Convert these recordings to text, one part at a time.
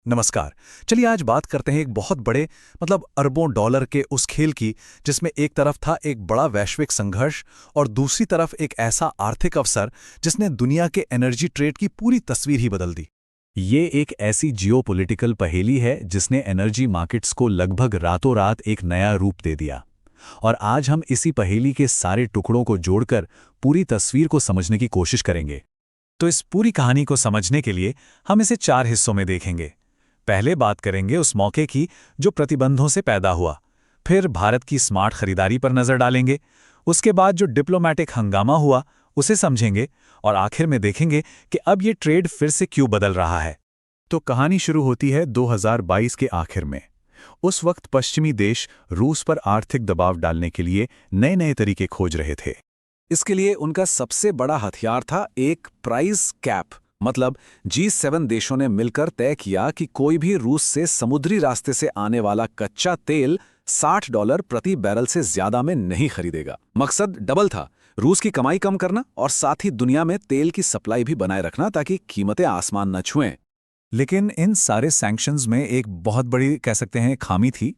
नमस्कार। चलिए आज बात करते हैं एक बहुत बड़े अरबों डॉलर के उस खेल की जिसमें एक तरफ था एक बड़ा वैश्विक संघर्ष और दूसरी तरफ एक ऐसा आर्थिक अवसर जिसने दुनिया के एनर्जी ट्रेड की पूरी तस्वीर ही बदल दी। ये एक ऐसी जियोपॉलिटिकल पहेली है जिसने एनर्जी मार्केट्स को लगभग रातों रात एक नया रूप दे दिया। और आज हम इसी पहेली के सारे टुकड़ों को जोड़कर पूरी तस्वीर को समझने की कोशिश करेंगे। तो इस पूरी कहानी को समझने के लिए हम इसे 4 हिस्सों में देखेंगे। पहले बात करेंगे उस मौके की जो प्रतिबंधों से पैदा हुआ, फिर भारत की स्मार्ट खरीदारी पर नजर डालेंगे, उसके बाद जो डिप्लोमैटिक हंगामा हुआ उसे समझेंगे और आखिर में देखेंगे कि अब ये ट्रेड फिर से क्यों बदल रहा है। तो कहानी शुरू होती है 2022 के आखिर में। उस वक्त पश्चिमी देश रूस पर आर्थिक दबाव डालने के लिए नए नए तरीके खोज रहे थे। इसके लिए उनका सबसे बड़ा हथियार था एक प्राइस कैप, मतलब G7 देशों ने मिलकर तय किया कि कोई भी रूस से समुद्री रास्ते से आने वाला कच्चा तेल $60 प्रति बैरल से ज्यादा में नहीं खरीदेगा। मकसद डबल था, रूस की कमाई कम करना और साथ ही दुनिया में तेल की सप्लाई भी बनाए रखना ताकि कीमतें आसमान न छुएं। लेकिन इन सारे सैंक्शंस में एक बहुत बड़ी कह सकते हैं खामी थी।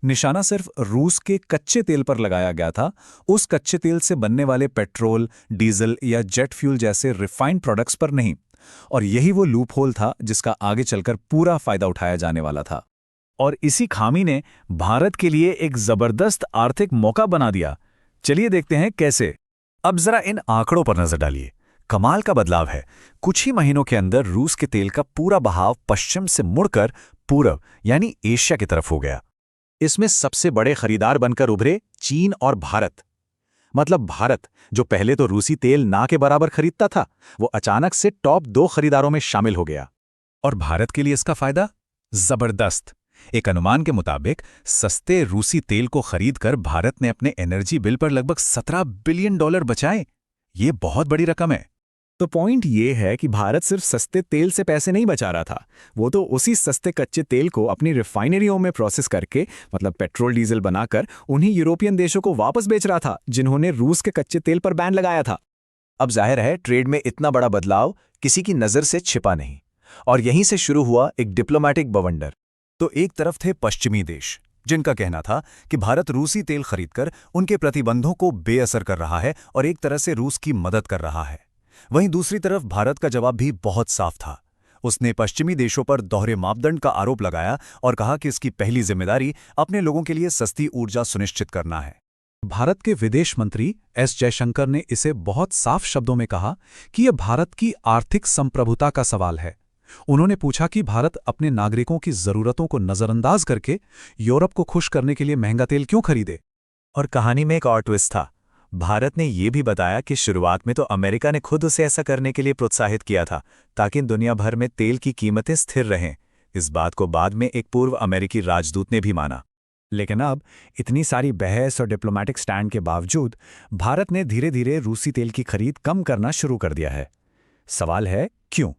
निशाना सिर्फ रूस के कच्चे तेल पर लगाया गया था, उस कच्चे तेल से बनने वाले पेट्रोल, डीजल या जेट फ्यूल जैसे रिफाइंड प्रोडक्ट्स पर नहीं। और यही वो लूप होल था जिसका आगे चलकर पूरा फायदा उठाया जाने वाला था। और इसी खामी ने भारत के लिए एक जबरदस्त आर्थिक मौका बना दिया। चलिए देखते हैं कैसे। अब जरा इन आंकड़ों पर नजर डालिए। कमाल का बदलाव है। कुछ ही महीनों के अंदर रूस के तेल का पूरा बहाव पश्चिम से मुड़कर पूरब यानी एशिया की तरफ हो गया। इसमें सबसे बड़े खरीदार बनकर उभरे चीन और भारत। मतलब भारत, जो पहले तो रूसी तेल ना के बराबर खरीदता था, वो अचानक से टॉप 2 खरीदारों में शामिल हो गया। और भारत के लिए इसका फायदा जबरदस्त। एक अनुमान के मुताबिक सस्ते रूसी तेल को खरीदकर भारत ने अपने एनर्जी बिल पर लगभग $17 बिलियन बचाए। ये बहुत बड़ी रकम है। तो पॉइंट ये है कि भारत सिर्फ सस्ते तेल से पैसे नहीं बचा रहा था, वो तो उसी सस्ते कच्चे तेल को अपनी रिफाइनरियों में प्रोसेस करके, मतलब पेट्रोल डीजल बनाकर, उन्हीं यूरोपियन देशों को वापस बेच रहा था जिन्होंने रूस के कच्चे तेल पर बैन लगाया था। अब जाहिर है ट्रेड में इतना बड़ा बदलाव किसी की नज़र से छिपा नहीं, और यहीं से शुरू हुआ एक डिप्लोमैटिक बवंडर। तो एक तरफ थे पश्चिमी देश जिनका कहना था कि भारत रूसी तेल खरीदकर उनके प्रतिबंधों को बेअसर कर रहा है और एक तरह से रूस की मदद कर रहा है। वहीं दूसरी तरफ भारत का जवाब भी बहुत साफ था। उसने पश्चिमी देशों पर दोहरे मापदंड का आरोप लगाया और कहा कि इसकी पहली जिम्मेदारी अपने लोगों के लिए सस्ती ऊर्जा सुनिश्चित करना है। भारत के विदेश मंत्री एस जयशंकर ने इसे बहुत साफ शब्दों में कहा कि यह भारत की आर्थिक संप्रभुता का सवाल है। उन्होंने पूछा कि भारत अपने नागरिकों की जरूरतों को नजरअंदाज करके यूरोप को खुश करने के लिए महंगा तेल क्यों खरीदे। और कहानी में एक और ट्विस्ट था। भारत ने यह भी बताया कि शुरुआत में तो अमेरिका ने खुद उसे ऐसा करने के लिए प्रोत्साहित किया था ताकि दुनिया भर में तेल की कीमतें स्थिर रहें। इस बात को बाद में एक पूर्व अमेरिकी राजदूत ने भी माना। लेकिन अब इतनी सारी बहस और डिप्लोमैटिक स्टैंड के बावजूद भारत ने धीरे धीरे रूसी तेल की खरीद कम करना शुरू कर दिया है। सवाल है क्यों?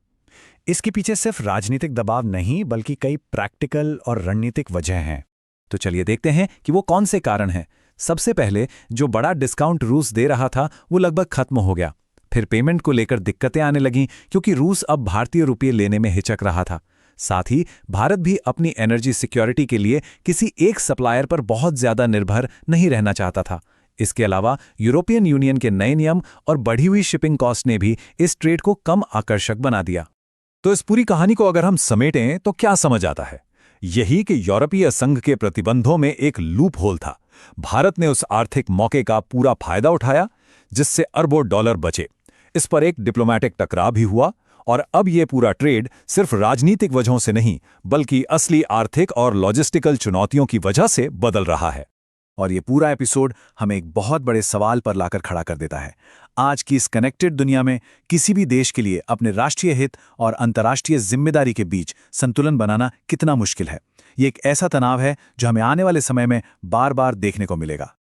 इसके पीछे सिर्फ राजनीतिक दबाव नहीं बल्कि कई प्रैक्टिकल और रणनीतिक वजह हैं। तो चलिए देखते हैं कि वो कौन से कारण हैं। सबसे पहले जो बड़ा डिस्काउंट रूस दे रहा था वो लगभग खत्म हो गया। फिर पेमेंट को लेकर दिक्कतें आने लगीं क्योंकि रूस अब भारतीय रुपये लेने में हिचक रहा था। साथ ही भारत भी अपनी एनर्जी सिक्योरिटी के लिए किसी एक सप्लायर पर बहुत ज्यादा निर्भर नहीं रहना चाहता था। इसके अलावा यूरोपियन यूनियन के नए नियम और बढ़ी हुई शिपिंग कॉस्ट ने भी इस ट्रेड को कम आकर्षक बना दिया। तो इस पूरी कहानी को अगर हम समेटें तो क्या समझ आता है? यही कि यूरोपीय संघ के प्रतिबंधों में एक लूप होल था। भारत ने उस आर्थिक मौके का पूरा फायदा उठाया जिससे अरबों डॉलर बचे। इस पर एक डिप्लोमैटिक टकराव भी हुआ और अब ये पूरा ट्रेड सिर्फ राजनीतिक वजहों से नहीं बल्कि असली आर्थिक और लॉजिस्टिकल चुनौतियों की वजह से बदल रहा है। और ये पूरा एपिसोड हमें एक बहुत बड़े सवाल पर लाकर खड़ा कर देता है। आज की इस कनेक्टेड दुनिया में किसी भी देश के लिए अपने राष्ट्रीय हित और अंतर्राष्ट्रीय जिम्मेदारी के बीच संतुलन बनाना कितना मुश्किल है। ये एक ऐसा तनाव है जो हमें आने वाले समय में बार बार देखने को मिलेगा।